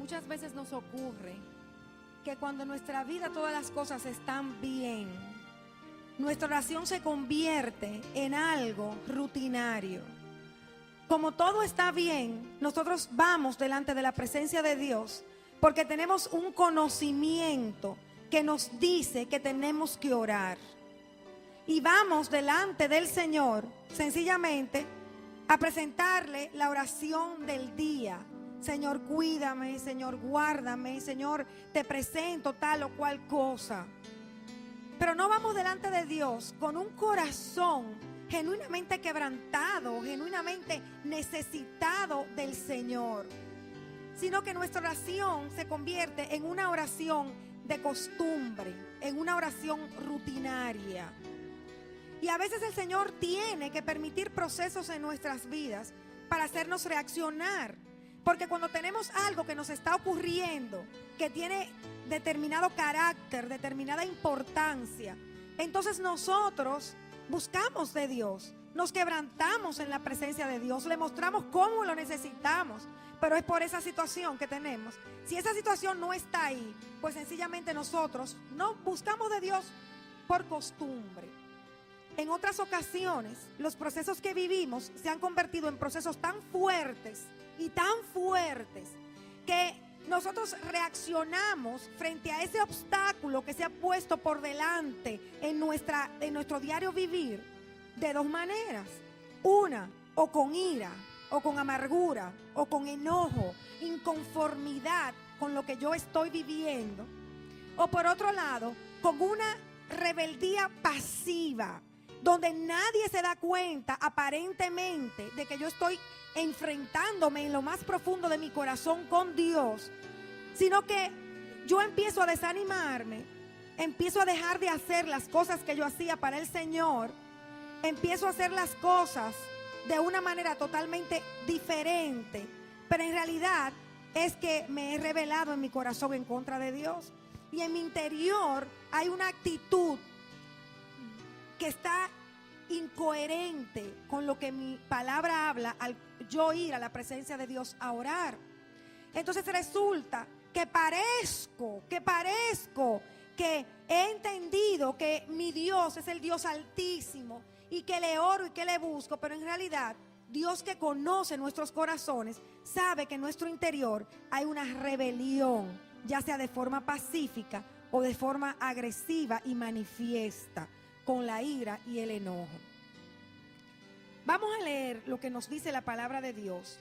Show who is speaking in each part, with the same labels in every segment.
Speaker 1: Muchas veces nos ocurre que cuando en nuestra vida todas las cosas están bien, nuestra oración se convierte en algo rutinario. Como todo está bien, nosotros vamos delante de la presencia de Dios porque tenemos un conocimiento que nos dice que tenemos que orar. Y vamos delante del Señor sencillamente a presentarle la oración del día. Señor, cuídame, Señor, guárdame, Señor, te presento tal o cual cosa. Pero no vamos delante de Dios con un corazón genuinamente quebrantado, genuinamente necesitado del Señor, sino que nuestra oración se convierte en una oración de costumbre, en una oración rutinaria. Y a veces el Señor tiene que permitir procesos en nuestras vidas para hacernos reaccionar. Porque cuando tenemos algo que nos está ocurriendo, que tiene determinado carácter, determinada importancia, entonces nosotros buscamos de Dios, nos quebrantamos en la presencia de Dios, le mostramos cómo lo necesitamos, pero es por esa situación que tenemos. Si esa situación no está ahí, pues sencillamente nosotros no buscamos de Dios por costumbre. En otras ocasiones, los procesos que vivimos se han convertido en procesos tan fuertes y tan fuertes que nosotros reaccionamos frente a ese obstáculo que se ha puesto por delante en nuestro diario vivir de dos maneras. Una, o con ira, o con amargura, o con enojo, inconformidad con lo que yo estoy viviendo. O por otro lado, con una rebeldía pasiva, donde nadie se da cuenta aparentemente de que yo estoy enfrentándome en lo más profundo de mi corazón con Dios, sino que yo empiezo a desanimarme, empiezo a dejar de hacer las cosas que yo hacía para el Señor, empiezo a hacer las cosas de una manera totalmente diferente, pero en realidad es que me he rebelado en mi corazón en contra de Dios, y en mi interior hay una actitud que está incoherente con lo que mi palabra habla al yo ir a la presencia de Dios a orar. Entonces resulta que parezco que he entendido que mi Dios es el Dios altísimo y que le oro y que le busco, pero en realidad Dios, que conoce nuestros corazones, sabe que en nuestro interior hay una rebelión, ya sea de forma pacífica o de forma agresiva y manifiesta, con la ira y el enojo. Vamos a leer lo que nos dice la palabra de Dios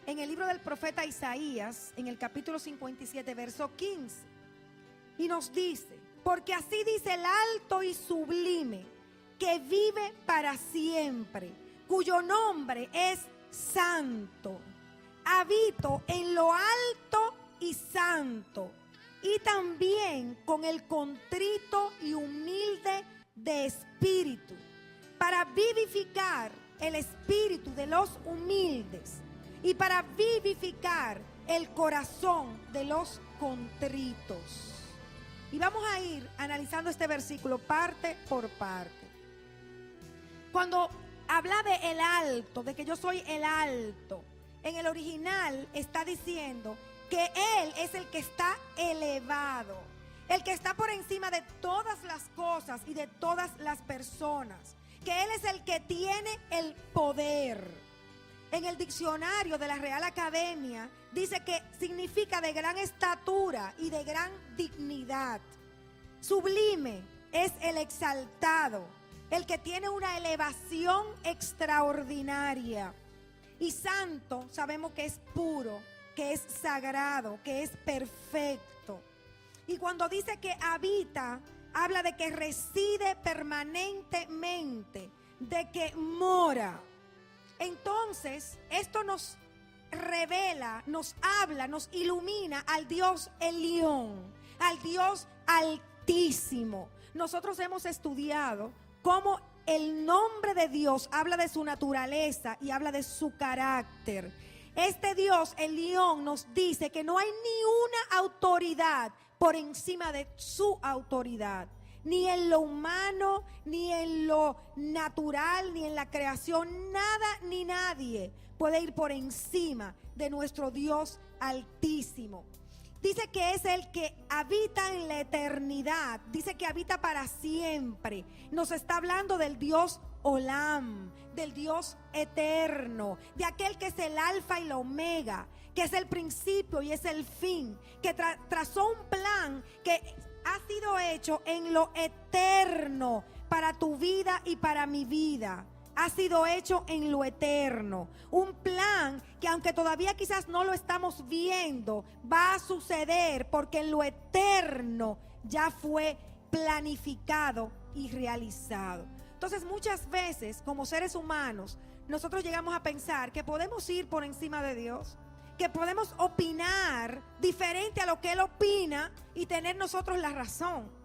Speaker 1: en el libro del profeta Isaías, en el capítulo 57, verso 15. Y nos dice: porque así dice el alto y sublime, que vive para siempre, cuyo nombre es santo. Habito en lo alto y santo, y también con el contrito y humilde de espíritu, para vivificar el espíritu de los humildes y para vivificar el corazón de los contritos. Y vamos a ir analizando este versículo parte por parte. Cuando habla de el alto, de que yo soy el alto, en el original está diciendo que Él es el que está elevado, el que está por encima de todas las cosas y de todas las personas, que Él es el que tiene el poder. En el diccionario de la Real Academia dice que significa de gran estatura y de gran dignidad. Sublime es el exaltado, el que tiene una elevación extraordinaria. Y santo sabemos que es puro, que es sagrado, que es perfecto. Y cuando dice que habita, habla de que reside permanentemente, de que mora. Entonces, esto nos revela, nos habla, nos ilumina al Dios Elión, al Dios Altísimo. Nosotros hemos estudiado cómo el nombre de Dios habla de su naturaleza y habla de su carácter. Este Dios Elión nos dice que no hay ni una autoridad por encima de su autoridad, ni en lo humano, ni en lo natural, ni en la creación. Nada ni nadie puede ir por encima de nuestro Dios Altísimo. Dice que es el que habita en la eternidad. Dice que habita para siempre. Nos está hablando del Dios Olam, del Dios eterno, de aquel que es el alfa y la omega, que es el principio y es el fin, que trazó un plan que ha sido hecho en lo eterno para tu vida y para mi vida. Ha sido hecho en lo eterno. Un plan que, aunque todavía quizás no lo estamos viendo, va a suceder porque en lo eterno ya fue planificado y realizado. Entonces, muchas veces como seres humanos nosotros llegamos a pensar que podemos ir por encima de Dios, que podemos opinar diferente a lo que Él opina y tener nosotros la razón.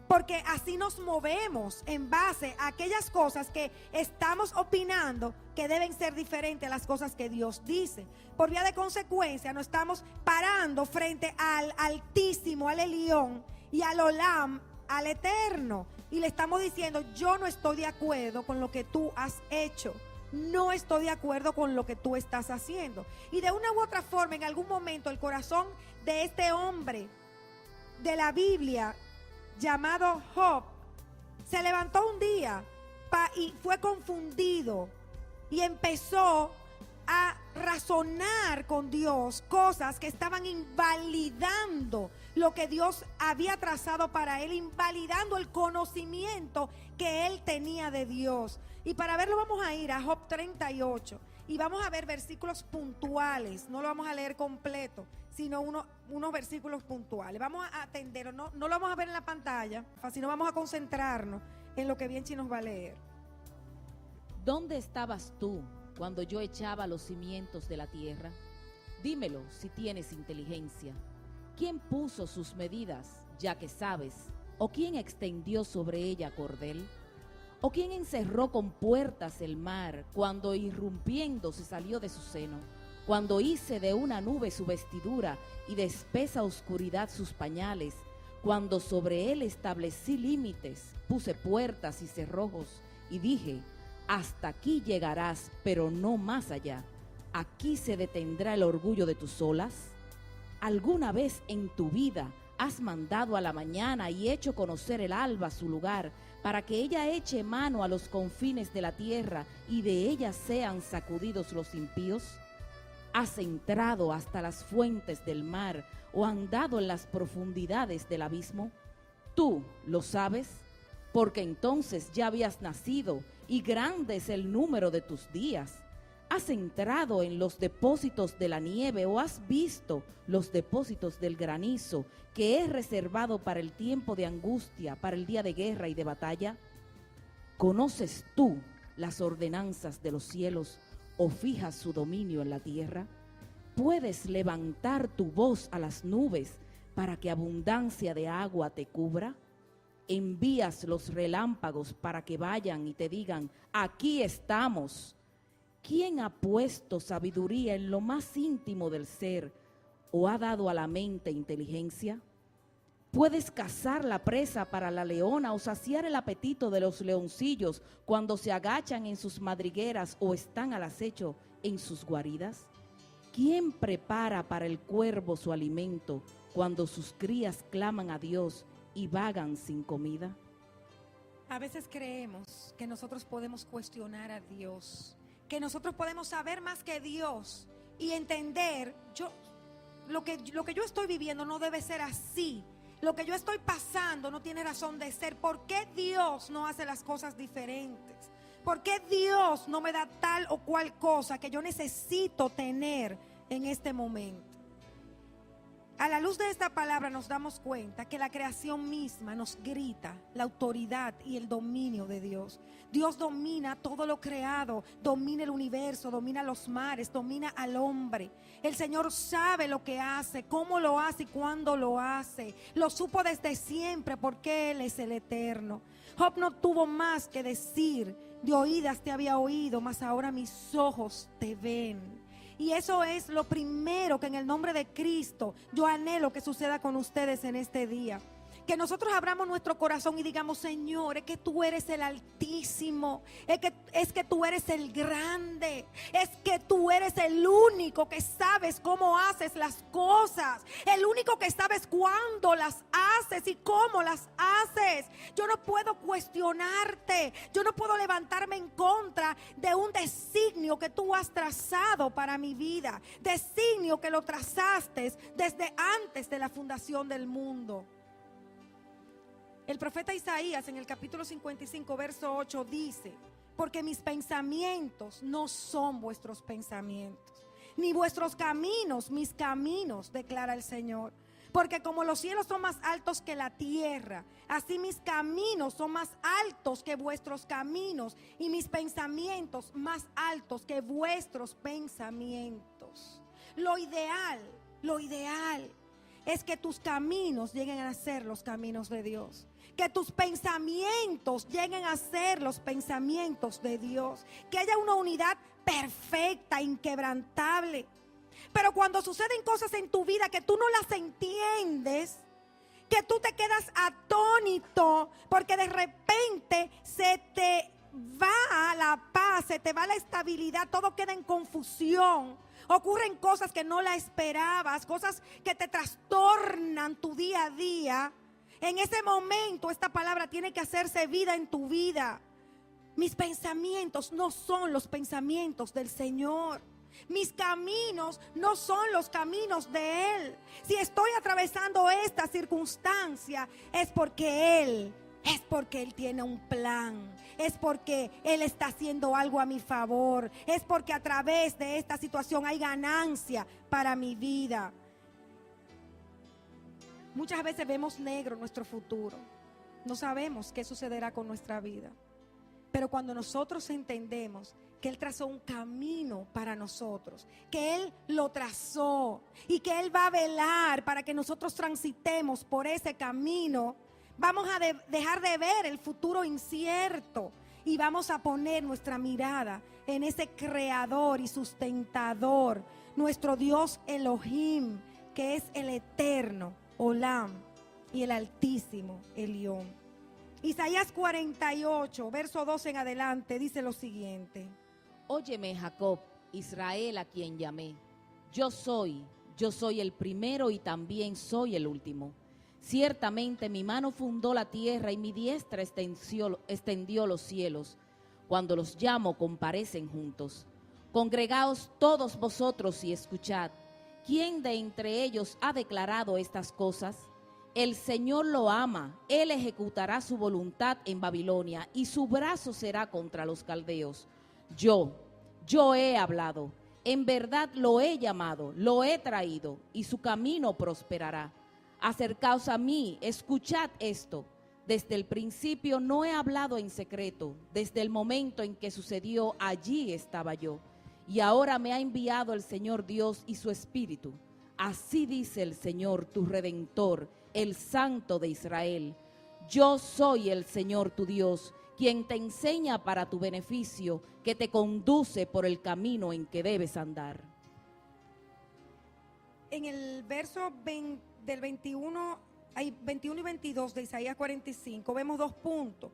Speaker 1: Porque así nos movemos en base a aquellas cosas que estamos opinando que deben ser diferentes a las cosas que Dios dice. Por vía de consecuencia, nos estamos parando frente al Altísimo, al Elión y al Olam, al Eterno. Y le estamos diciendo: yo no estoy de acuerdo con lo que tú has hecho. No estoy de acuerdo con lo que tú estás haciendo. Y de una u otra forma, en algún momento, el corazón de este hombre de la Biblia, llamado Job, se levantó un día y fue confundido y empezó a razonar con Dios cosas que estaban invalidando lo que Dios había trazado para él, invalidando el conocimiento que él tenía de Dios. Y para verlo vamos a ir a Job 38 y vamos a ver versículos puntuales. No lo vamos a leer completo, sino unos versículos puntuales. Vamos a atender, no lo vamos a ver en la pantalla, sino vamos a concentrarnos en lo que Bienchi nos va a leer.
Speaker 2: ¿Dónde estabas tú cuando yo echaba los cimientos de la tierra? Dímelo si tienes inteligencia. ¿Quién puso sus medidas, ya que sabes? ¿O quién extendió sobre ella cordel? ¿O quién encerró con puertas el mar cuando irrumpiendo se salió de su seno? Cuando hice de una nube su vestidura y de espesa oscuridad sus pañales, cuando sobre él establecí límites, puse puertas y cerrojos y dije: hasta aquí llegarás, pero no más allá. Aquí se detendrá el orgullo de tus olas. ¿Alguna vez en tu vida has mandado a la mañana y hecho conocer el alba su lugar, para que ella eche mano a los confines de la tierra y de ella sean sacudidos los impíos? ¿Has entrado hasta las fuentes del mar o andado en las profundidades del abismo? ¿Tú lo sabes? Porque entonces ya habías nacido y grande es el número de tus días. ¿Has entrado en los depósitos de la nieve o has visto los depósitos del granizo que es reservado para el tiempo de angustia, para el día de guerra y de batalla? ¿Conoces tú las ordenanzas de los cielos o fijas su dominio en la tierra? ¿Puedes levantar tu voz a las nubes para que abundancia de agua te cubra? ¿Envías los relámpagos para que vayan y te digan: aquí estamos? ¿Quién ha puesto sabiduría en lo más íntimo del ser o ha dado a la mente inteligencia? ¿Puedes cazar la presa para la leona o saciar el apetito de los leoncillos cuando se agachan en sus madrigueras o están al acecho en sus guaridas? ¿Quién prepara para el cuervo su alimento cuando sus crías claman a Dios y vagan sin comida?
Speaker 1: A veces creemos que nosotros podemos cuestionar a Dios, que nosotros podemos saber más que Dios y entender: lo que yo estoy viviendo no debe ser así. Lo que yo estoy pasando no tiene razón de ser. ¿Por qué Dios no hace las cosas diferentes? ¿Por qué Dios no me da tal o cual cosa que yo necesito tener en este momento? A la luz de esta palabra nos damos cuenta que la creación misma nos grita la autoridad y el dominio de Dios. Dios domina todo lo creado, domina el universo, domina los mares, domina al hombre. El Señor sabe lo que hace, cómo lo hace y cuándo lo hace. Lo supo desde siempre porque Él es el eterno. Job no tuvo más que decir: de oídas te había oído, mas ahora mis ojos te ven. Y eso es lo primero que en el nombre de Cristo yo anhelo que suceda con ustedes en este día. Que nosotros abramos nuestro corazón y digamos: Señor, es que tú eres el Altísimo, es que tú eres el grande, es que tú eres el único que sabes cómo haces las cosas, el único que sabes cuándo las haces y cómo las haces. Yo no puedo cuestionarte, yo no puedo levantarme en contra de un designio que tú has trazado para mi vida, designio que lo trazaste desde antes de la fundación del mundo. El profeta Isaías en el capítulo 55, verso 8 dice: porque mis pensamientos no son vuestros pensamientos, ni vuestros caminos mis caminos, declara el Señor. Porque como los cielos son más altos que la tierra, así mis caminos son más altos que vuestros caminos, y mis pensamientos más altos que vuestros pensamientos. Lo ideal es que tus caminos lleguen a ser los caminos de Dios. Que tus pensamientos lleguen a ser los pensamientos de Dios. Que haya una unidad perfecta, inquebrantable. Pero cuando suceden cosas en tu vida que tú no las entiendes, que tú te quedas atónito, porque de repente se te va la paz, se te va la estabilidad, todo queda en confusión. Ocurren cosas que no la esperabas, cosas que te trastornan tu día a día. En ese momento esta palabra tiene que hacerse vida en tu vida. Mis pensamientos no son los pensamientos del Señor. Mis caminos no son los caminos de Él. Si estoy atravesando esta circunstancia es porque Él tiene un plan. Es porque Él está haciendo algo a mi favor. Es porque a través de esta situación hay ganancia para mi vida. Muchas veces vemos negro nuestro futuro. No sabemos qué sucederá con nuestra vida. Pero cuando nosotros entendemos que Él trazó un camino para nosotros, que Él lo trazó y que Él va a velar para que nosotros transitemos por ese camino, vamos a dejar de ver el futuro incierto y vamos a poner nuestra mirada en ese creador y sustentador, nuestro Dios Elohim, que es el eterno Olam y el Altísimo Elión. Isaías 48, verso 12 en adelante, dice lo siguiente:
Speaker 2: óyeme, Jacob, Israel, a quien llamé. Yo soy el primero y también soy el último. Ciertamente mi mano fundó la tierra y mi diestra extendió los cielos. Cuando los llamo, comparecen juntos. Congregaos todos vosotros y escuchad. ¿Quién de entre ellos ha declarado estas cosas? El Señor lo ama, Él ejecutará su voluntad en Babilonia y su brazo será contra los caldeos. Yo he hablado, en verdad lo he llamado, lo he traído y su camino prosperará. Acercaos a mí, escuchad esto. Desde el principio no he hablado en secreto, desde el momento en que sucedió allí estaba yo. Y ahora me ha enviado el Señor Dios y su Espíritu. Así dice el Señor, tu Redentor, el Santo de Israel. Yo soy el Señor tu Dios, quien te enseña para tu beneficio, que te conduce por el camino en que debes andar.
Speaker 1: En el verso del 21 y 22 de Isaías 45 vemos dos puntos.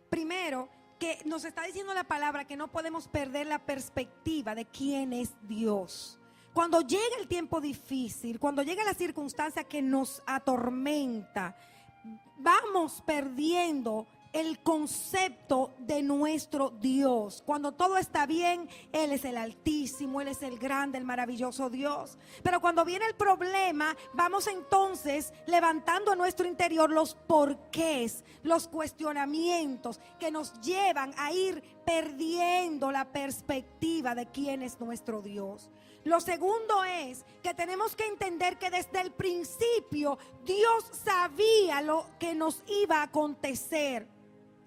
Speaker 1: Primero, que nos está diciendo la palabra que no podemos perder la perspectiva de quién es Dios. Cuando llega el tiempo difícil, cuando llega la circunstancia que nos atormenta, vamos perdiendo el concepto de nuestro Dios. Cuando todo está bien, Él es el Altísimo, Él es el grande, el maravilloso Dios. Pero cuando viene el problema, vamos entonces levantando a nuestro interior los porqués, los cuestionamientos que nos llevan a ir perdiendo la perspectiva de quién es nuestro Dios. Lo segundo es que tenemos que entender que desde el principio Dios sabía lo que nos iba a acontecer.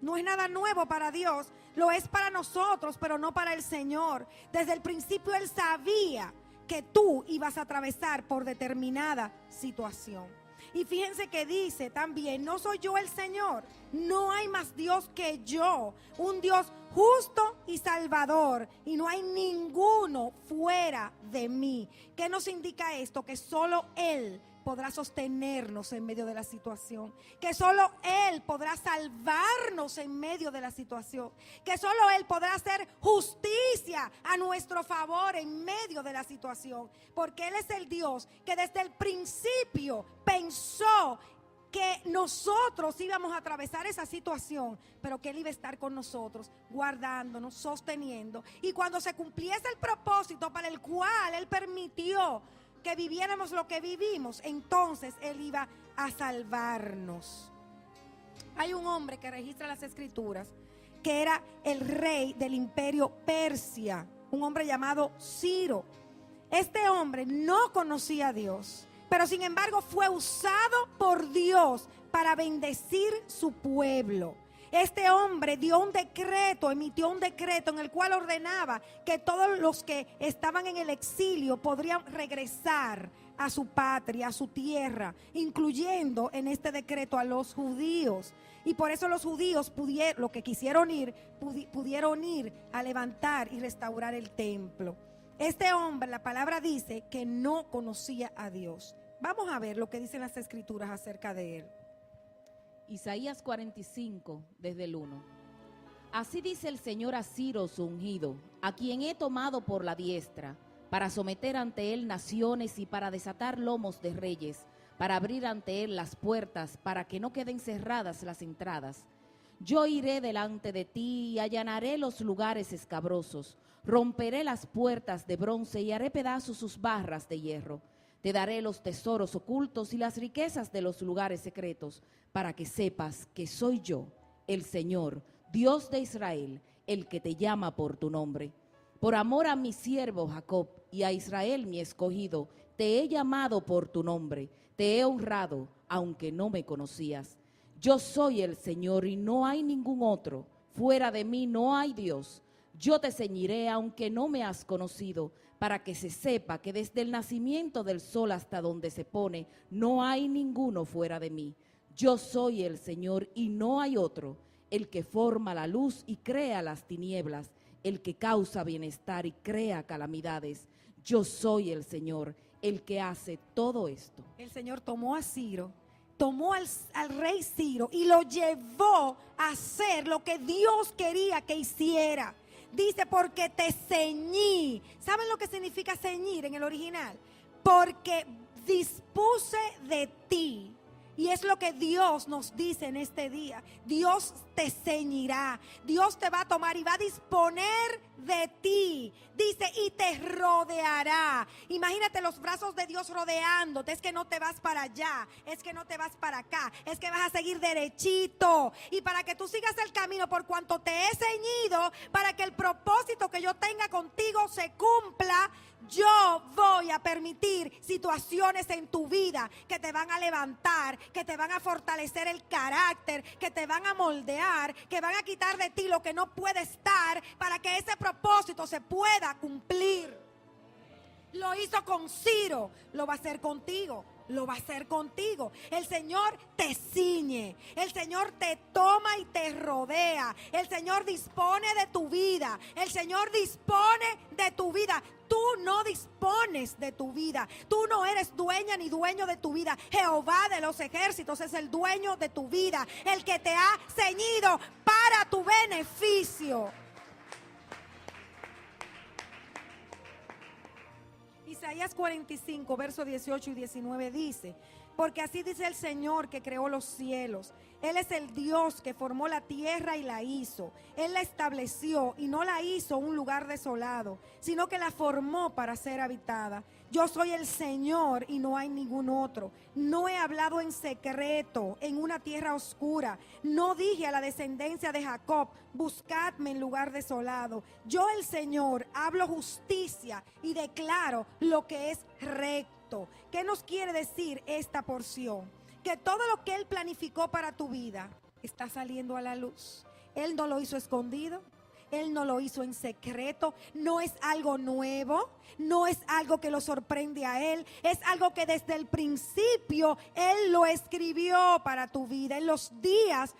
Speaker 1: No es nada nuevo para Dios, lo es para nosotros, pero no para el Señor. Desde el principio Él sabía que tú ibas a atravesar por determinada situación. Y fíjense que dice también: no soy yo el Señor, no hay más Dios que yo, un Dios justo y salvador, y no hay ninguno fuera de mí. ¿Qué nos indica esto? Que solo Él podrá sostenernos en medio de la situación, que solo Él podrá salvarnos en medio de la situación, que solo Él podrá hacer justicia a nuestro favor en medio de la situación, porque Él es el Dios que desde el principio pensó que nosotros íbamos a atravesar esa situación, pero que Él iba a estar con nosotros, guardándonos, sosteniendo. Y cuando se cumpliese el propósito para el cual Él permitió que viviéramos lo que vivimos, entonces Él iba a salvarnos. Hay un hombre que registra las escrituras, que era el rey del imperio Persia, un hombre llamado Ciro. Este hombre no conocía a Dios, pero sin embargo fue usado por Dios para bendecir su pueblo. Este hombre emitió un decreto en el cual ordenaba que todos los que estaban en el exilio podrían regresar a su patria, a su tierra, incluyendo en este decreto a los judíos. Y por eso los judíos pudieron ir a levantar y restaurar el templo. Este hombre, la palabra dice que no conocía a Dios. Vamos a ver lo que dicen las escrituras acerca de él.
Speaker 2: Isaías 45, desde el 1. Así dice el Señor a Ciro, su ungido, a quien he tomado por la diestra, para someter ante él naciones y para desatar lomos de reyes, para abrir ante él las puertas, para que no queden cerradas las entradas. Yo iré delante de ti y allanaré los lugares escabrosos, romperé las puertas de bronce y haré pedazos sus barras de hierro. Te daré los tesoros ocultos y las riquezas de los lugares secretos, para que sepas que soy yo, el Señor, Dios de Israel, el que te llama por tu nombre. Por amor a mi siervo Jacob y a Israel mi escogido, te he llamado por tu nombre, te he honrado, aunque no me conocías. Yo soy el Señor y no hay ningún otro, fuera de mí no hay Dios. Yo te ceñiré aunque no me has conocido, para que se sepa que desde el nacimiento del sol hasta donde se pone, no hay ninguno fuera de mí. Yo soy el Señor y no hay otro, el que forma la luz y crea las tinieblas, el que causa bienestar y crea calamidades. Yo soy el Señor, el que hace todo esto.
Speaker 1: El Señor tomó a Ciro, tomó al rey Ciro y lo llevó a hacer lo que Dios quería que hiciera. Dice, porque te ceñí. ¿Saben lo que significa ceñir en el original? Porque dispuse de ti. Y es lo que Dios nos dice en este día. Dios te ceñirá. Dios te va a tomar y va a disponer de ti. Dice, y te rodeará. Imagínate los brazos de Dios rodeándote. Es que no te vas para allá. Es que no te vas para acá. Es que vas a seguir derechito. Y para que tú sigas el camino por cuanto te he ceñido, para que el propósito que yo tenga contigo se cumpla, yo voy a permitir situaciones en tu vida que te van a levantar, que te van a fortalecer el carácter, que te van a moldear, que van a quitar de ti lo que no puede estar para que ese propósito se pueda cumplir. Lo hizo con Ciro, lo va a hacer contigo. Lo va a hacer contigo. El Señor te ciñe. El Señor te toma y te rodea. El Señor dispone de tu vida. El Señor dispone de tu vida. Tú no dispones de tu vida. Tú no eres dueña ni dueño de tu vida. Jehová de los ejércitos es el dueño de tu vida. El que te ha ceñido para tu beneficio. Isaías 45, versos 18 y 19 dice, porque así dice el Señor que creó los cielos. Él es el Dios que formó la tierra y la hizo. Él la estableció y no la hizo un lugar desolado, sino que la formó para ser habitada. Yo soy el Señor y no hay ningún otro. No he hablado en secreto en una tierra oscura. No dije a la descendencia de Jacob, buscadme en lugar desolado. Yo, el Señor, hablo justicia y declaro lo que es recto. ¿Qué nos quiere decir esta porción? Que todo lo que Él planificó para tu vida está saliendo a la luz. Él no lo hizo escondido. Él no lo hizo en secreto, no es algo nuevo, no es algo que lo sorprende a Él, es algo que desde el principio Él lo escribió para tu vida. En los días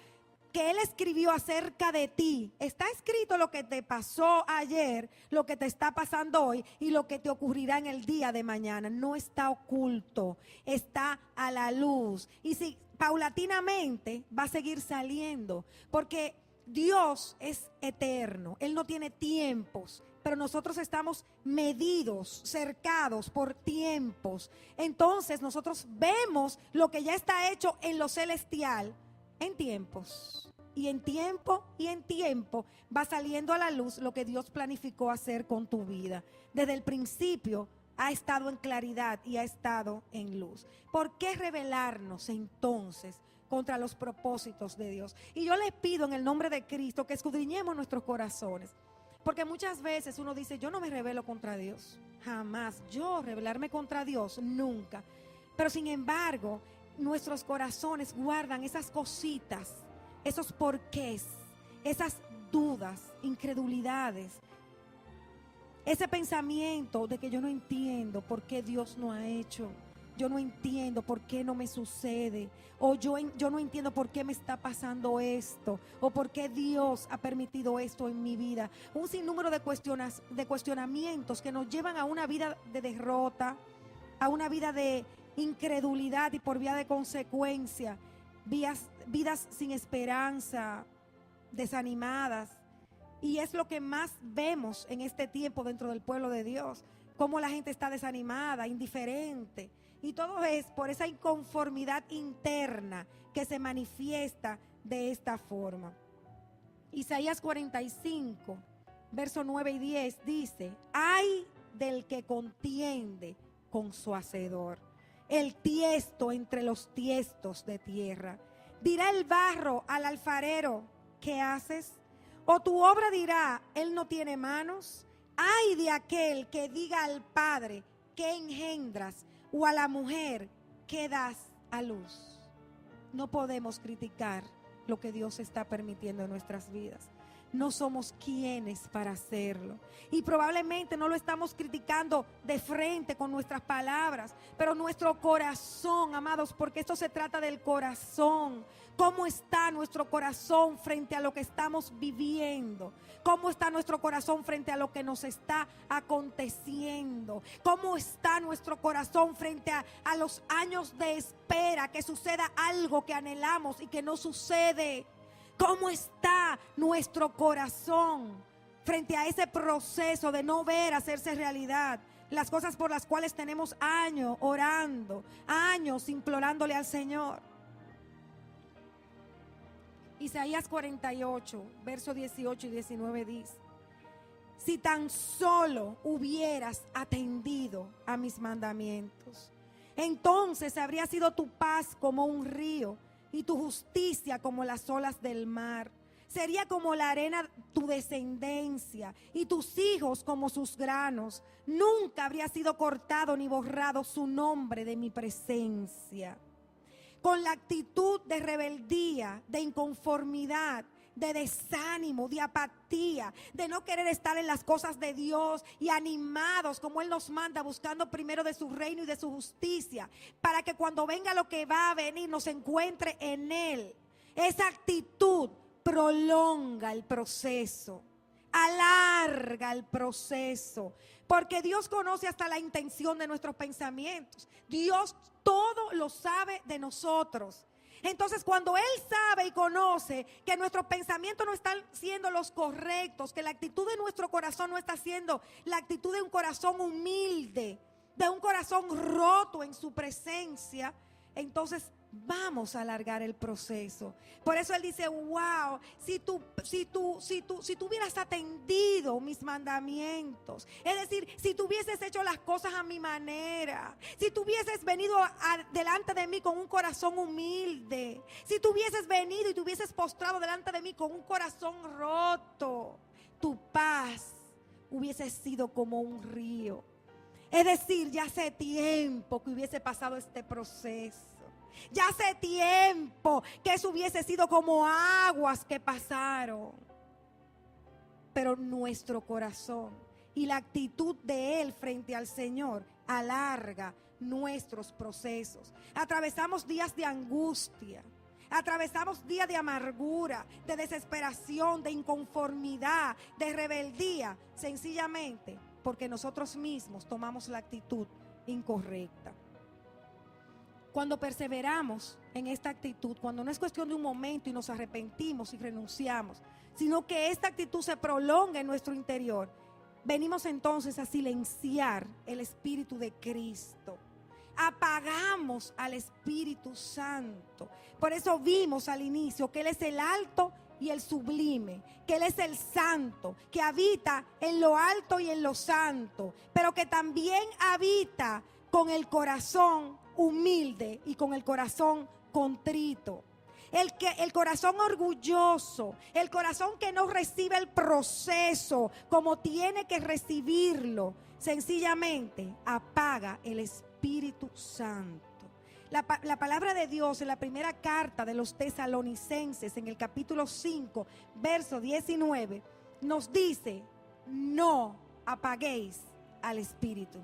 Speaker 1: que Él escribió acerca de ti. Está escrito lo que te pasó ayer, lo que te está pasando hoy y lo que te ocurrirá en el día de mañana. No está oculto, está a la luz. Y si paulatinamente va a seguir saliendo, porque Dios es eterno, Él no tiene tiempos, pero nosotros estamos medidos, cercados por tiempos. Entonces nosotros vemos lo que ya está hecho en lo celestial en tiempos. Y en tiempo va saliendo a la luz lo que Dios planificó hacer con tu vida. Desde el principio ha estado en claridad y ha estado en luz. ¿Por qué rebelarnos entonces contra los propósitos de Dios? Y yo les pido en el nombre de Cristo que escudriñemos nuestros corazones. Porque muchas veces uno dice, yo no me rebelo contra Dios, jamás. Yo rebelarme contra Dios, nunca. Pero sin embargo, nuestros corazones guardan esas cositas, esos porqués, esas dudas, incredulidades. Ese pensamiento de que yo no entiendo por qué Dios no ha hecho. Yo no entiendo por qué no me sucede, o yo no entiendo por qué me está pasando esto, o por qué Dios ha permitido esto en mi vida. Un sinnúmero de cuestionamientos que nos llevan a una vida de derrota, a una vida de incredulidad y por vía de consecuencia, vidas sin esperanza, desanimadas. Y es lo que más vemos en este tiempo dentro del pueblo de Dios, cómo la gente está desanimada, indiferente. Y todo es por esa inconformidad interna que se manifiesta de esta forma. Isaías 45, versos 9 y 10 dice: ay del que contiende con su hacedor, el tiesto entre los tiestos de tierra. Dirá el barro al alfarero, ¿qué haces? O tu obra dirá, él no tiene manos. Ay de aquel que diga al padre, ¿qué engendras? O a la mujer, ¿qué das a luz? No podemos criticar lo que Dios está permitiendo en nuestras vidas. No somos quienes para hacerlo. Y probablemente no lo estamos criticando de frente con nuestras palabras, pero nuestro corazón, amados, porque esto se trata del corazón. ¿Cómo está nuestro corazón frente a lo que estamos viviendo? ¿Cómo está nuestro corazón frente a lo que nos está aconteciendo? ¿Cómo está nuestro corazón frente a los años de espera que suceda algo que anhelamos y que no sucede? ¿Cómo está nuestro corazón frente a ese proceso de no ver hacerse realidad las cosas por las cuales tenemos años orando, años implorándole al Señor? Isaías 48, versos 18 y 19 dice: si tan solo hubieras atendido a mis mandamientos, entonces habría sido tu paz como un río y tu justicia como las olas del mar. Sería como la arena tu descendencia y tus hijos como sus granos. Nunca habría sido cortado ni borrado su nombre de mi presencia. Con la actitud de rebeldía, de inconformidad, de desánimo, de apatía, de no querer estar en las cosas de Dios y animados como Él nos manda, buscando primero de su reino y de su justicia, para que cuando venga lo que va a venir nos encuentre en Él. Esa actitud prolonga el proceso, alarga el proceso, porque Dios conoce hasta la intención de nuestros pensamientos. Dios todo lo sabe de nosotros. Entonces, cuando Él sabe y conoce que nuestros pensamientos no están siendo los correctos, que la actitud de nuestro corazón no está siendo la actitud de un corazón humilde, de un corazón roto en su presencia, entonces vamos a alargar el proceso. Por eso Él dice: wow, si tú hubieras atendido mis mandamientos, es decir, si tú hubieses hecho las cosas a mi manera, si tú hubieses venido delante de mí con un corazón humilde, si tú hubieses venido y te hubieses postrado delante de mí con un corazón roto, tu paz hubiese sido como un río. Es decir, ya hace tiempo que hubiese pasado este proceso. Ya hace tiempo que eso hubiese sido como aguas que pasaron. Pero nuestro corazón y la actitud de Él frente al Señor alarga nuestros procesos. Atravesamos días de angustia, Atravesamos días de amargura, de desesperación, de inconformidad, de rebeldía, sencillamente porque nosotros mismos tomamos la actitud incorrecta. Cuando perseveramos en esta actitud, cuando no es cuestión de un momento y nos arrepentimos y renunciamos, sino que esta actitud se prolonga en nuestro interior, venimos entonces a silenciar el Espíritu de Cristo. Apagamos al Espíritu Santo. Por eso vimos al inicio que Él es el alto y el sublime, que Él es el santo, que habita en lo alto y en lo santo, pero que también habita con el corazón humilde y con el corazón contrito. El corazón orgulloso, el corazón que no recibe el proceso como tiene que recibirlo, sencillamente apaga el Espíritu Santo. La palabra de Dios en la primera carta de los Tesalonicenses, en el capítulo 5, verso 19, nos dice: no apaguéis al Espíritu.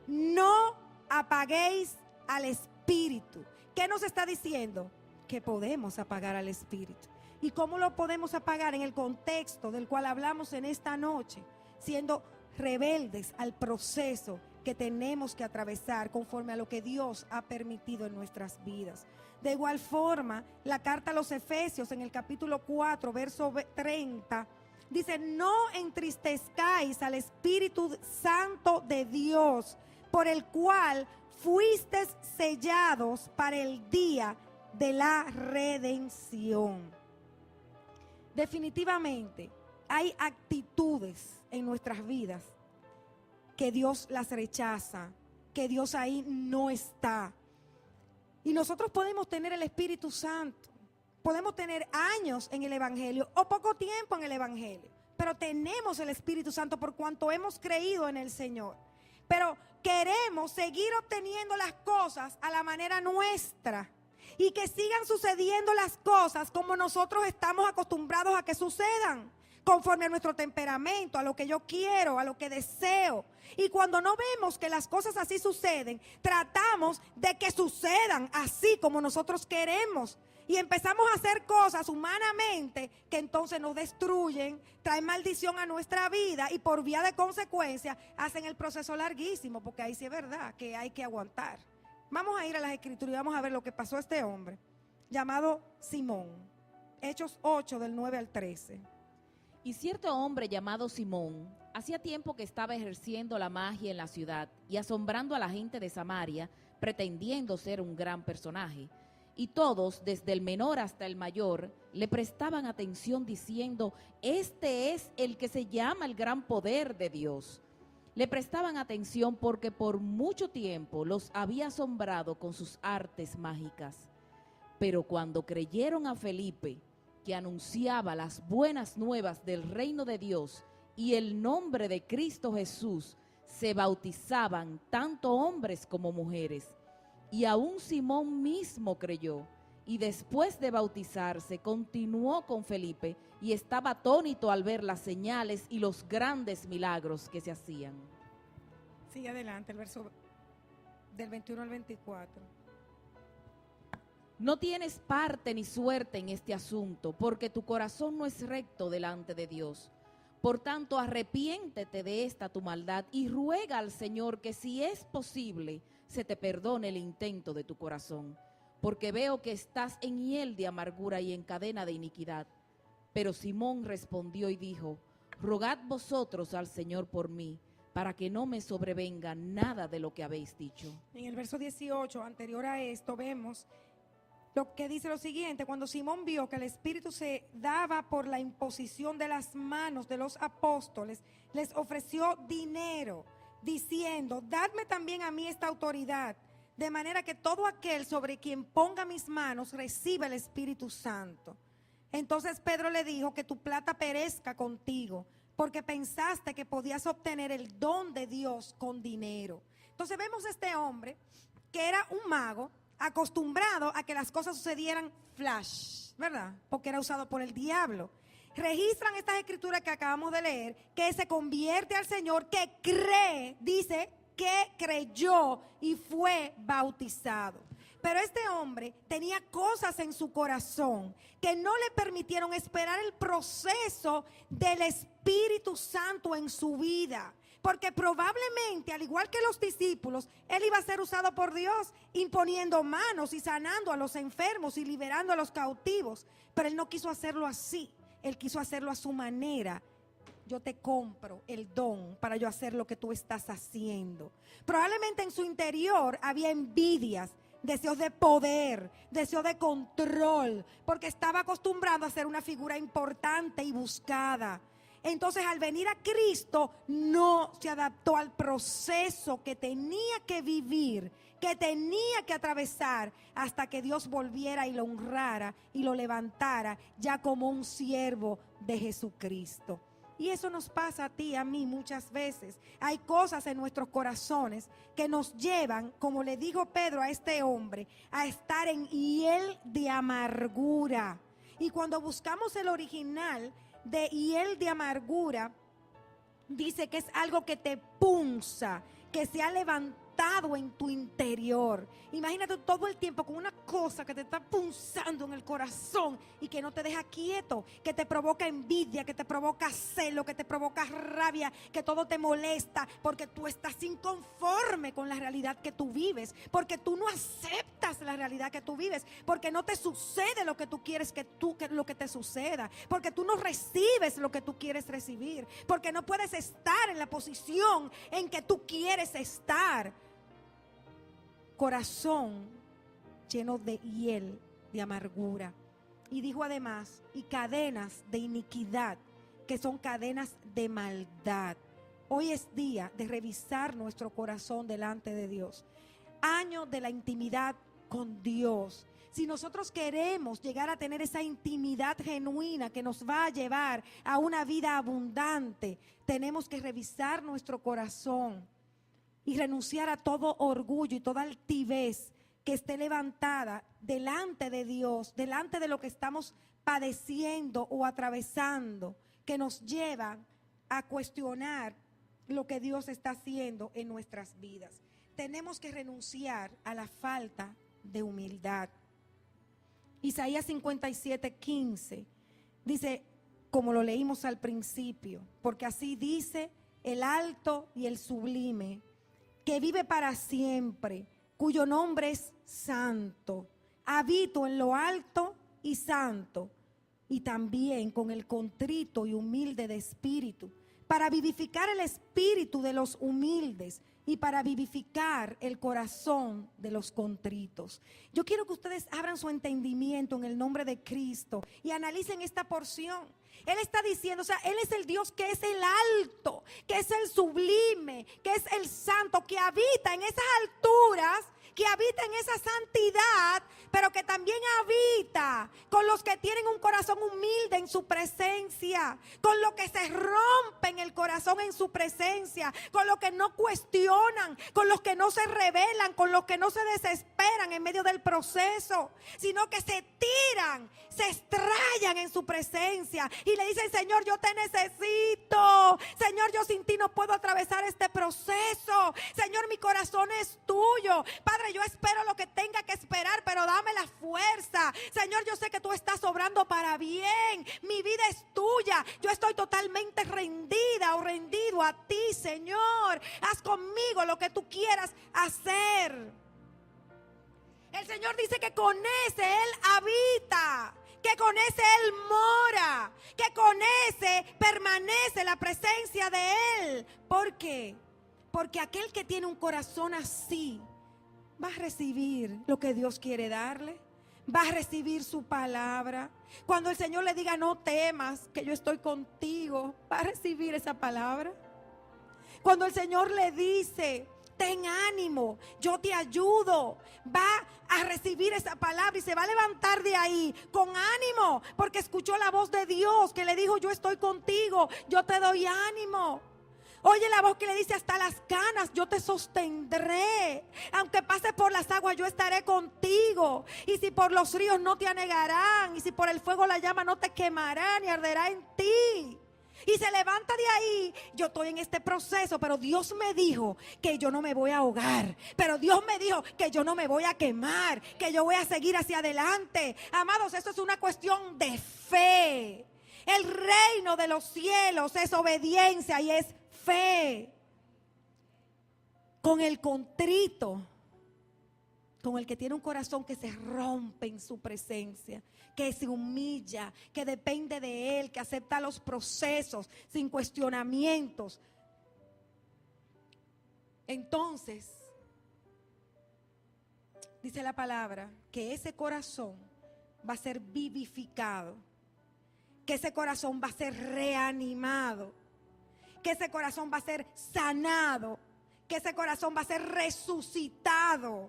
Speaker 1: No apaguéis al Espíritu. ¿Qué nos está diciendo? Que podemos apagar al Espíritu. ¿Y cómo lo podemos apagar? En el contexto del cual hablamos en esta noche, siendo rebeldes al proceso que tenemos que atravesar conforme a lo que Dios ha permitido en nuestras vidas. De igual forma, la carta a los Efesios en el capítulo 4, verso 30, dice: no entristezcáis al Espíritu Santo de Dios, por el cual fuisteis sellados para el día de la redención. Definitivamente hay actitudes en nuestras vidas que Dios las rechaza, que Dios ahí no está. Y nosotros podemos tener el Espíritu Santo, podemos tener años en el Evangelio o poco tiempo en el Evangelio, pero tenemos el Espíritu Santo por cuanto hemos creído en el Señor. Pero queremos seguir obteniendo las cosas a la manera nuestra y que sigan sucediendo las cosas como nosotros estamos acostumbrados a que sucedan, conforme a nuestro temperamento, a lo que yo quiero, a lo que deseo. Y cuando no vemos que las cosas así suceden, tratamos de que sucedan así como nosotros queremos. Y empezamos a hacer cosas humanamente que entonces nos destruyen, traen maldición a nuestra vida y por vía de consecuencia hacen el proceso larguísimo, porque ahí sí es verdad que hay que aguantar. Vamos a ir a las Escrituras y vamos a ver lo que pasó a este hombre llamado Simón. Hechos 8 del 9 al 13.
Speaker 2: Y cierto hombre llamado Simón, hacía tiempo que estaba ejerciendo la magia en la ciudad y asombrando a la gente de Samaria, pretendiendo ser un gran personaje. Y todos, desde el menor hasta el mayor, le prestaban atención diciendo: este es el que se llama el gran poder de Dios. Le prestaban atención porque por mucho tiempo los había asombrado con sus artes mágicas. Pero cuando creyeron a Felipe, que anunciaba las buenas nuevas del reino de Dios y el nombre de Cristo Jesús, se bautizaban tanto hombres como mujeres. Y aún Simón mismo creyó, y después de bautizarse continuó con Felipe y estaba atónito al ver las señales y los grandes milagros que se hacían.
Speaker 1: Sigue adelante, el verso del 21 al 24.
Speaker 2: No tienes parte ni suerte en este asunto, porque tu corazón no es recto delante de Dios. Por tanto, arrepiéntete de esta tu maldad y ruega al Señor que, si es posible, se te perdone el intento de tu corazón, porque veo que estás en hiel de amargura y en cadena de iniquidad. Pero Simón respondió y dijo: rogad vosotros al Señor por mí, para que no me sobrevenga nada de lo que habéis dicho.
Speaker 1: En el verso 18, anterior a esto, vemos lo que dice lo siguiente: cuando Simón vio que el Espíritu se daba por la imposición de las manos de los apóstoles, les ofreció dinero, diciendo: dadme también a mí esta autoridad, de manera que todo aquel sobre quien ponga mis manos reciba el Espíritu Santo. Entonces Pedro le dijo: que tu plata perezca contigo, porque pensaste que podías obtener el don de Dios con dinero. Entonces vemos a este hombre que era un mago, acostumbrado a que las cosas sucedieran flash, ¿verdad? Porque era usado por el diablo. Registran estas escrituras que acabamos de leer, que se convierte al Señor, que cree, dice que creyó y fue bautizado. Pero este hombre tenía cosas en su corazón que no le permitieron esperar el proceso del Espíritu Santo en su vida. Porque probablemente, al igual que los discípulos, él iba a ser usado por Dios, imponiendo manos y sanando a los enfermos y liberando a los cautivos. Pero él no quiso hacerlo así, él quiso hacerlo a su manera. Yo te compro el don para yo hacer lo que tú estás haciendo. Probablemente en su interior había envidias, deseos de poder, deseos de control, porque estaba acostumbrado a ser una figura importante y buscada. Entonces, al venir a Cristo, no se adaptó al proceso que tenía que vivir, que tenía que atravesar, hasta que Dios volviera y lo honrara y lo levantara ya como un siervo de Jesucristo. Y eso nos pasa a ti y a mí muchas veces. Hay cosas en nuestros corazones que nos llevan, como le dijo Pedro a este hombre, a estar en hiel de amargura. Y cuando buscamos el original de hiel de amargura, dice que es algo que te punza, que se ha levantado en tu interior. Imagínate todo el tiempo con una cosa que te está punzando en el corazón y que no te deja quieto, que te provoca envidia, que te provoca celo, que te provoca rabia, que todo te molesta porque tú estás inconforme con la realidad que tú vives, porque tú no aceptas la realidad que tú vives, porque no te sucede lo que tú quieres que lo que te suceda, porque tú no recibes lo que tú quieres recibir, porque no puedes estar en la posición en que tú quieres estar. Corazón lleno de hiel, de amargura. Y dijo además, y cadenas de iniquidad, que son cadenas de maldad. Hoy es día de revisar nuestro corazón delante de Dios. Año de la intimidad con Dios. Si nosotros queremos llegar a tener esa intimidad genuina que nos va a llevar a una vida abundante, tenemos que revisar nuestro corazón y renunciar a todo orgullo y toda altivez que esté levantada delante de Dios, delante de lo que estamos padeciendo o atravesando, que nos lleva a cuestionar lo que Dios está haciendo en nuestras vidas. Tenemos que renunciar a la falta de humildad. Isaías 57:15 dice, como lo leímos al principio, porque así dice el alto y el sublime, que vive para siempre, cuyo nombre es santo. Habito en lo alto y santo, y también con el contrito y humilde de espíritu, para vivificar el espíritu de los humildes y para vivificar el corazón de los contritos. Yo quiero que ustedes abran su entendimiento en el nombre de Cristo y analicen esta porción. Él está diciendo, o sea, Él es el Dios que es el alto, que es el sublime, que es el santo, que habita en esas alturas, que habita en esa santidad, pero que también habita con los que tienen un corazón humilde en su presencia, con los que se rompen el corazón en su presencia, con los que no cuestionan, con los que no se rebelan, con los que no se desesperan en medio del proceso, sino que se tiran, se estrellan en su presencia y le dicen, Señor, yo te necesito, Señor, yo sin ti no puedo atravesar este proceso, Señor, mi corazón es tuyo, Padre, yo espero lo que tenga que esperar, pero dame la fuerza. Señor, yo sé que tú estás obrando para bien. Mi vida es tuya. Yo estoy totalmente rendida o rendido a ti, Señor. Haz conmigo lo que tú quieras hacer. El Señor dice que con ese Él habita, que con ese Él mora, que con ese permanece la presencia de Él. ¿Por qué? Porque aquel que tiene un corazón así va a recibir lo que Dios quiere darle, va a recibir su palabra. Cuando el Señor le diga, no temas, que yo estoy contigo, va a recibir esa palabra. Cuando el Señor le dice, ten ánimo, yo te ayudo, va a recibir esa palabra y se va a levantar de ahí con ánimo, porque escuchó la voz de Dios que le dijo, yo estoy contigo, yo te doy ánimo. Oye la voz que le dice, hasta las canas yo te sostendré. Aunque pases por las aguas yo estaré contigo. Y si por los ríos no te anegarán. Y si por el fuego la llama no te quemará ni arderá en ti. y se levanta de ahí. Yo estoy en este proceso, pero Dios me dijo que yo no me voy a ahogar, pero Dios me dijo que yo no me voy a quemar, que yo voy a seguir hacia adelante. Amados, esto es una cuestión de fe. El reino de los cielos es obediencia y es fe. Con el contrito, con el que tiene un corazón que se rompe en su presencia, que se humilla, que depende de Él, que acepta los procesos sin cuestionamientos. Entonces, dice la palabra que ese corazón va a ser vivificado, que ese corazón va a ser reanimado, que ese corazón va a ser sanado, que ese corazón va a ser resucitado.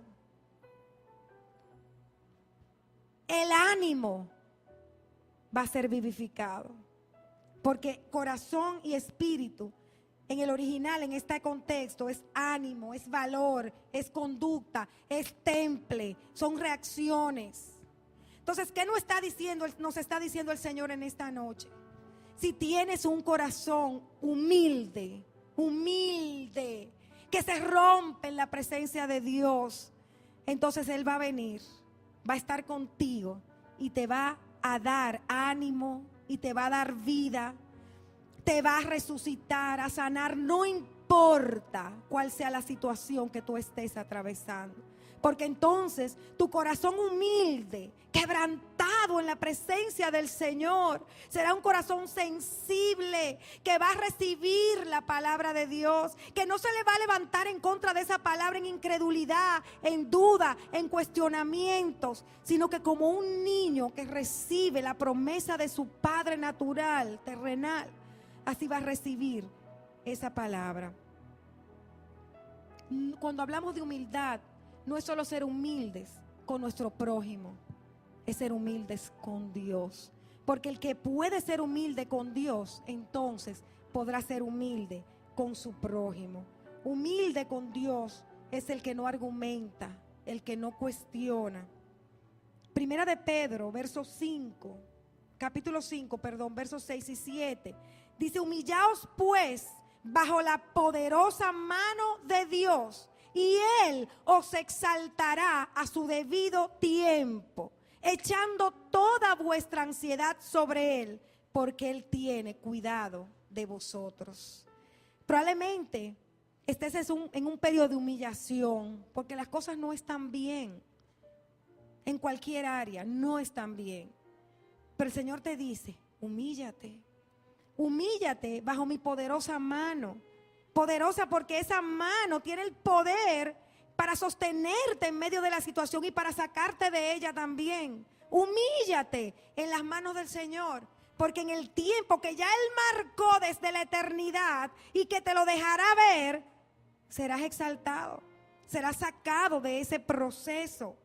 Speaker 1: El ánimo va a ser vivificado, porque corazón y espíritu en el original, en este contexto, es ánimo, es valor, es conducta, es temple, son reacciones. Entonces, ¿qué nos está diciendo el Señor en esta noche? Si tienes un corazón humilde, que se rompe en la presencia de Dios, entonces Él va a venir, va a estar contigo y te va a dar ánimo y te va a dar vida, te va a resucitar, a sanar, no importa cuál sea la situación que tú estés atravesando. Porque entonces tu corazón humilde, quebrantado en la presencia del Señor, será un corazón sensible que va a recibir la palabra de Dios, que no se le va a levantar en contra de esa palabra en incredulidad, en duda, en cuestionamientos, sino que como un niño que recibe la promesa de su Padre natural, terrenal, así va a recibir esa palabra. Cuando hablamos de humildad, no es solo ser humildes con nuestro prójimo, es ser humildes con Dios. Porque el que puede ser humilde con Dios, entonces podrá ser humilde con su prójimo. Humilde con Dios es el que no argumenta, el que no cuestiona. Primera de Pedro, capítulo 5, versos 6 y 7. Dice: humillaos pues bajo la poderosa mano de Dios, y Él os exaltará a su debido tiempo, echando toda vuestra ansiedad sobre Él, porque Él tiene cuidado de vosotros. Probablemente estés en un periodo de humillación, porque las cosas no están bien. En cualquier área no están bien. Pero el Señor te dice: humíllate. Humíllate bajo mi poderosa mano. Poderosa porque esa mano tiene el poder para sostenerte en medio de la situación y para sacarte de ella también. Humíllate en las manos del Señor, porque en el tiempo que ya Él marcó desde la eternidad y que te lo dejará ver, serás exaltado, serás sacado de ese proceso.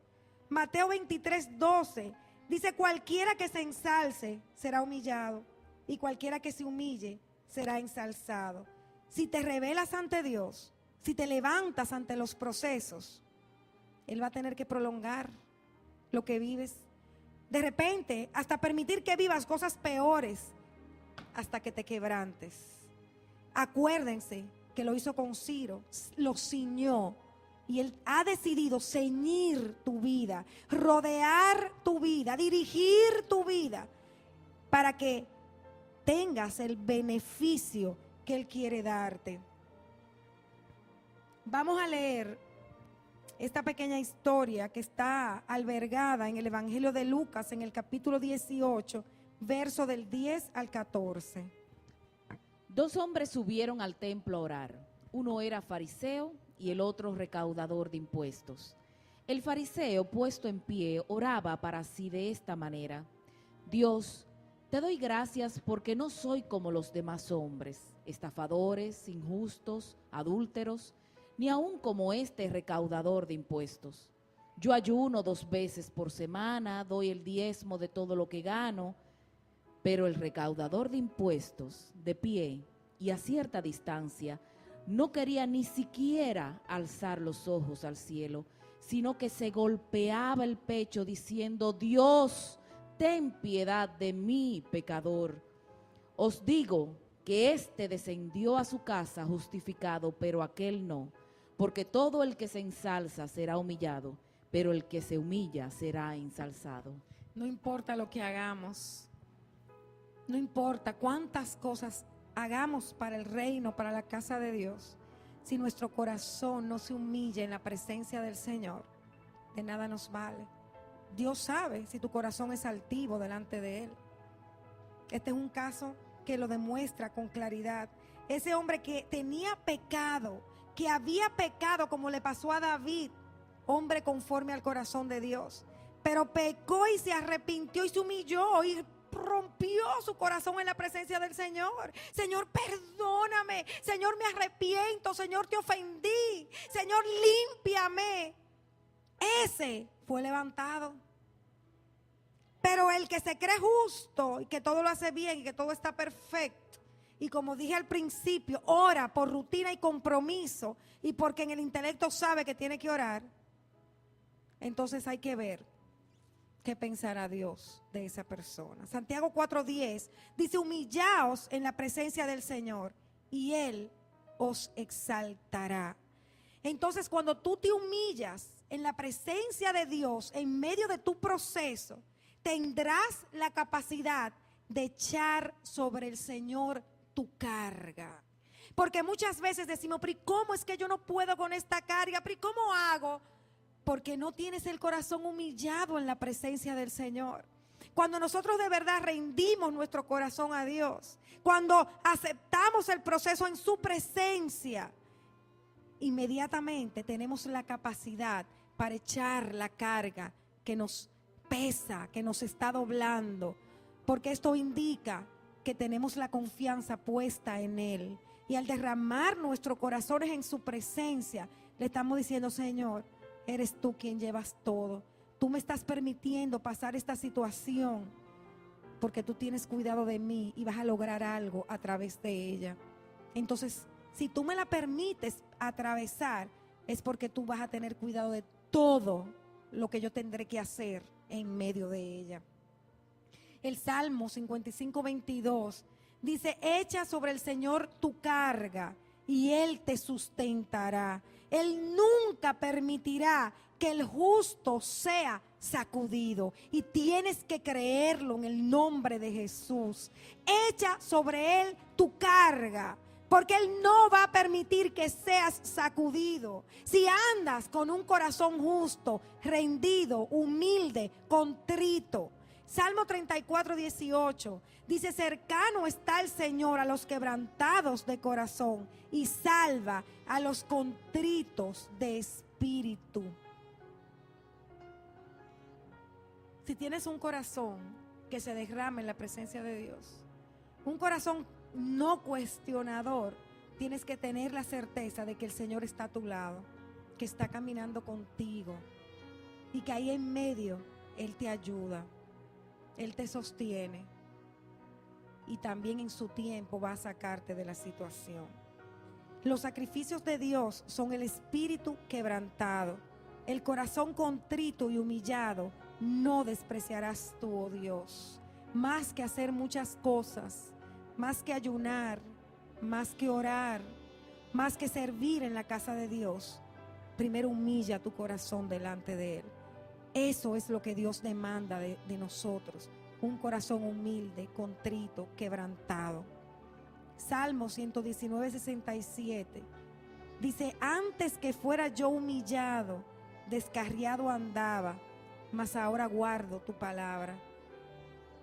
Speaker 1: Mateo 23:12 dice: cualquiera que se ensalce será humillado, y cualquiera que se humille será ensalzado. Si te rebelas ante Dios, si te levantas ante los procesos, Él va a tener que prolongar lo que vives. De repente, hasta permitir que vivas cosas peores hasta que te quebrantes. Acuérdense que lo hizo con Ciro, lo ciñó. Y Él ha decidido ceñir tu vida, rodear tu vida, dirigir tu vida, para que tengas el beneficio que Él quiere darte. Vamos a leer esta pequeña historia que está albergada en el Evangelio de Lucas, en el capítulo 18, verso del 10 al 14.
Speaker 2: 2 hombres subieron al templo a orar. Uno era fariseo y el otro recaudador de impuestos. El fariseo, puesto en pie, oraba para sí de esta manera: Dios, te doy gracias porque no soy como los demás hombres, estafadores, injustos, adúlteros, ni aun como este recaudador de impuestos. Yo ayuno 2 veces por semana, doy el diezmo de todo lo que gano. Pero el recaudador de impuestos, de pie y a cierta distancia, no quería ni siquiera alzar los ojos al cielo, sino que se golpeaba el pecho diciendo: Dios, ten piedad de mí, pecador. Os digo que éste descendió a su casa justificado, pero aquel no. Porque todo el que se ensalza será humillado, pero el que se humilla será ensalzado.
Speaker 1: No importa lo que hagamos, no importa cuántas cosas hagamos para el reino, para la casa de Dios, si nuestro corazón no se humilla en la presencia del Señor, de nada nos vale. Dios sabe si tu corazón es altivo delante de Él. Este es un caso que lo demuestra con claridad. Ese hombre que tenía pecado, que había pecado como le pasó a David, hombre conforme al corazón de Dios, pero pecó y se arrepintió y se humilló y rompió su corazón en la presencia del Señor. Señor, perdóname. Señor, me arrepiento. Señor, te ofendí. Señor, límpiame. Ese fue levantado. Pero el que se cree justo y que todo lo hace bien y que todo está perfecto, y como dije al principio, ora por rutina y compromiso y porque en el intelecto sabe que tiene que orar, entonces hay que ver qué pensará Dios de esa persona. Santiago 4:10 dice: humillaos en la presencia del Señor y Él os exaltará. Entonces, cuando tú te humillas en la presencia de Dios, en medio de tu proceso, tendrás la capacidad de echar sobre el Señor tu carga. Porque muchas veces decimos: pero ¿y cómo es que yo no puedo con esta carga? ¿Pero y cómo hago? Porque no tienes el corazón humillado en la presencia del Señor. Cuando nosotros de verdad rendimos nuestro corazón a Dios, cuando aceptamos el proceso en su presencia, inmediatamente tenemos la capacidad para echar la carga que nos pesa, que nos está doblando, porque esto indica que tenemos la confianza puesta en Él. Y al derramar nuestros corazones en su presencia, le estamos diciendo: Señor, eres tú quien llevas todo. Tú me estás permitiendo pasar esta situación porque tú tienes cuidado de mí y vas a lograr algo a través de ella. Entonces, si tú me la permites atravesar, es porque tú vas a tener cuidado de todo lo que yo tendré que hacer en medio de ella. El Salmo 55:22 dice: echa sobre el Señor tu carga y Él te sustentará. Él nunca permitirá que el justo sea sacudido. Y tienes que creerlo en el nombre de Jesús. Echa sobre Él tu carga, porque Él no va a permitir que seas sacudido. Si andas con un corazón justo, rendido, humilde, contrito. Salmo 34:18 dice: cercano está el Señor a los quebrantados de corazón y salva a los contritos de espíritu. Si tienes un corazón que se derrama en la presencia de Dios, un corazón no cuestionador, tienes que tener la certeza de que el Señor está a tu lado, que está caminando contigo y que ahí en medio Él te ayuda, Él te sostiene y también en su tiempo va a sacarte de la situación. Los sacrificios de Dios son el espíritu quebrantado, el corazón contrito y humillado. No despreciarás tú, oh Dios. Más que hacer muchas cosas, más que ayunar, más que orar, más que servir en la casa de Dios, primero humilla tu corazón delante de Él. Eso es lo que Dios demanda de nosotros, un corazón humilde, contrito, quebrantado. Salmo 119:67 dice: antes que fuera yo humillado, descarriado andaba, mas ahora guardo tu palabra.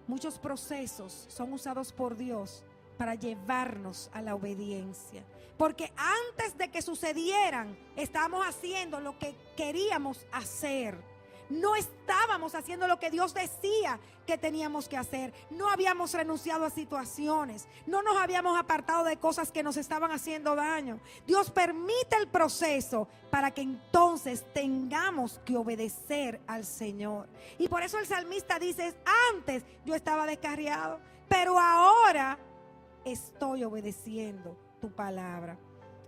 Speaker 1: Muchos procesos son usados por Dios para llevarnos a la obediencia, porque antes de que sucedieran, estábamos haciendo lo que queríamos hacer. No estábamos haciendo lo que Dios decía que teníamos que hacer. No habíamos renunciado a situaciones. No nos habíamos apartado de cosas que nos estaban haciendo daño. Dios permite el proceso para que entonces tengamos que obedecer al Señor. Y por eso el salmista dice: antes yo estaba descarriado, pero ahora estoy obedeciendo tu palabra.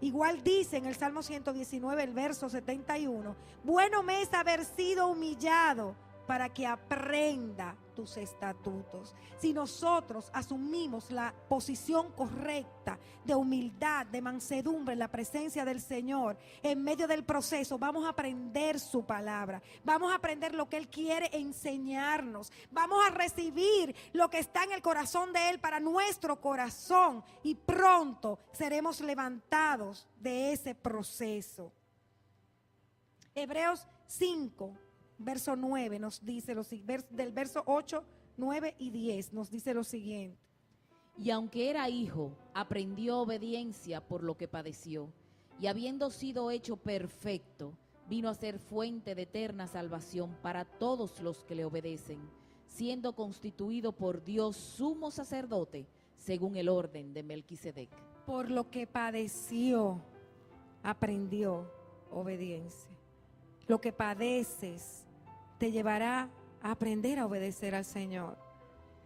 Speaker 1: Igual dice en el Salmo 119, el verso 71: bueno me es haber sido humillado para que aprenda tus estatutos. Si nosotros asumimos la posición correcta de humildad, de mansedumbre en la presencia del Señor, en medio del proceso, vamos a aprender su palabra, vamos a aprender lo que Él quiere enseñarnos, vamos a recibir lo que está en el corazón de Él para nuestro corazón y pronto seremos levantados de ese proceso. Hebreos 5, verso 9 nos dice, del verso 8, 9 y 10 nos dice lo siguiente.
Speaker 2: Y aunque era hijo, aprendió obediencia por lo que padeció, y habiendo sido hecho perfecto, vino a ser fuente de eterna salvación para todos los que le obedecen, siendo constituido por Dios sumo sacerdote, según el orden de Melquisedec.
Speaker 1: Por lo que padeció, aprendió obediencia. Lo que padeces te llevará a aprender a obedecer al Señor,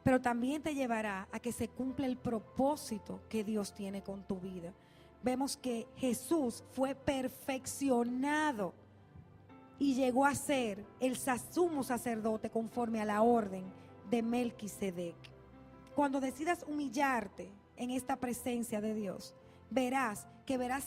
Speaker 1: pero también te llevará a que se cumpla el propósito que Dios tiene con tu vida. Vemos que Jesús fue perfeccionado y llegó a ser el sumo sacerdote conforme a la orden de Melquisedec. Cuando decidas humillarte en esta presencia de Dios, verás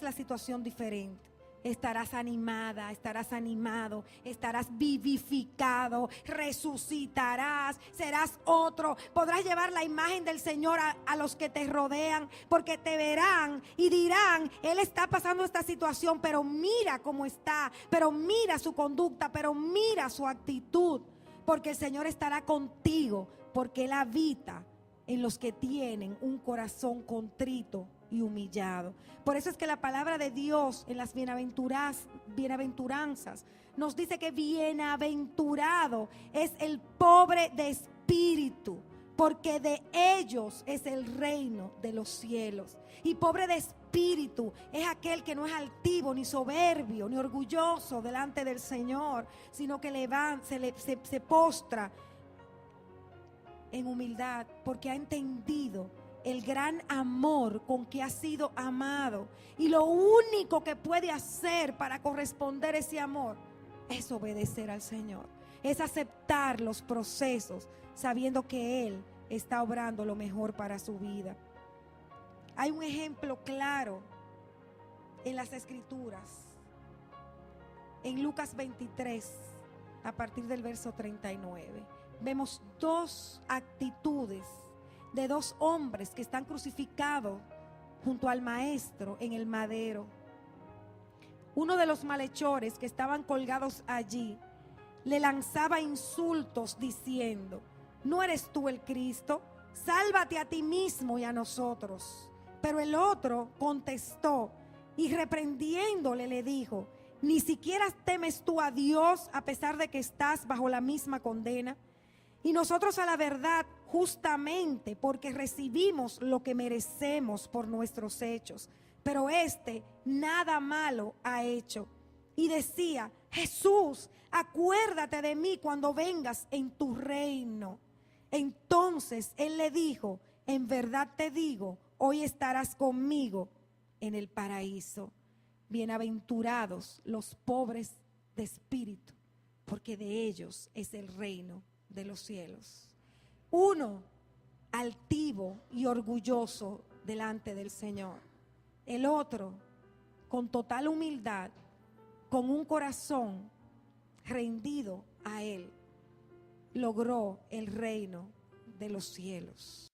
Speaker 1: la situación diferente. Estarás animada, estarás animado, estarás vivificado, resucitarás, serás otro. Podrás llevar la imagen del Señor a los que te rodean, porque te verán y dirán, Él está pasando esta situación, pero mira cómo está, pero mira su conducta, pero mira su actitud, porque el Señor estará contigo, porque Él habita en los que tienen un corazón contrito y humillado. Por eso es que la palabra de Dios en las bienaventuranzas nos dice que bienaventurado es el pobre de espíritu, porque de ellos es el reino de los cielos. Y pobre de espíritu es aquel que no es altivo, ni soberbio, ni orgulloso delante del Señor, sino que se postra en humildad, porque ha entendido el gran amor con que ha sido amado, y lo único que puede hacer para corresponder ese amor es obedecer al Señor, es aceptar los procesos sabiendo que Él está obrando lo mejor para su vida. Hay un ejemplo claro en las Escrituras, en Lucas 23, a partir del verso 39. Vemos dos actitudes de dos hombres que están crucificados junto al maestro en el madero. Uno de los malhechores que estaban colgados allí le lanzaba insultos diciendo: ¿no eres tú el Cristo? Sálvate a ti mismo y a nosotros. Pero el otro contestó y reprendiéndole le dijo: ¿ni siquiera temes tú a Dios a pesar de que estás bajo la misma condena? Y nosotros a la verdad, justamente porque recibimos lo que merecemos por nuestros hechos, pero este nada malo ha hecho. Y decía: Jesús, acuérdate de mí cuando vengas en tu reino. Entonces él le dijo: en verdad te digo, hoy estarás conmigo en el paraíso. Bienaventurados los pobres de espíritu, porque de ellos es el reino de los cielos. Uno altivo y orgulloso delante del Señor. El otro con total humildad, con un corazón rendido a Él, logró el reino de los cielos.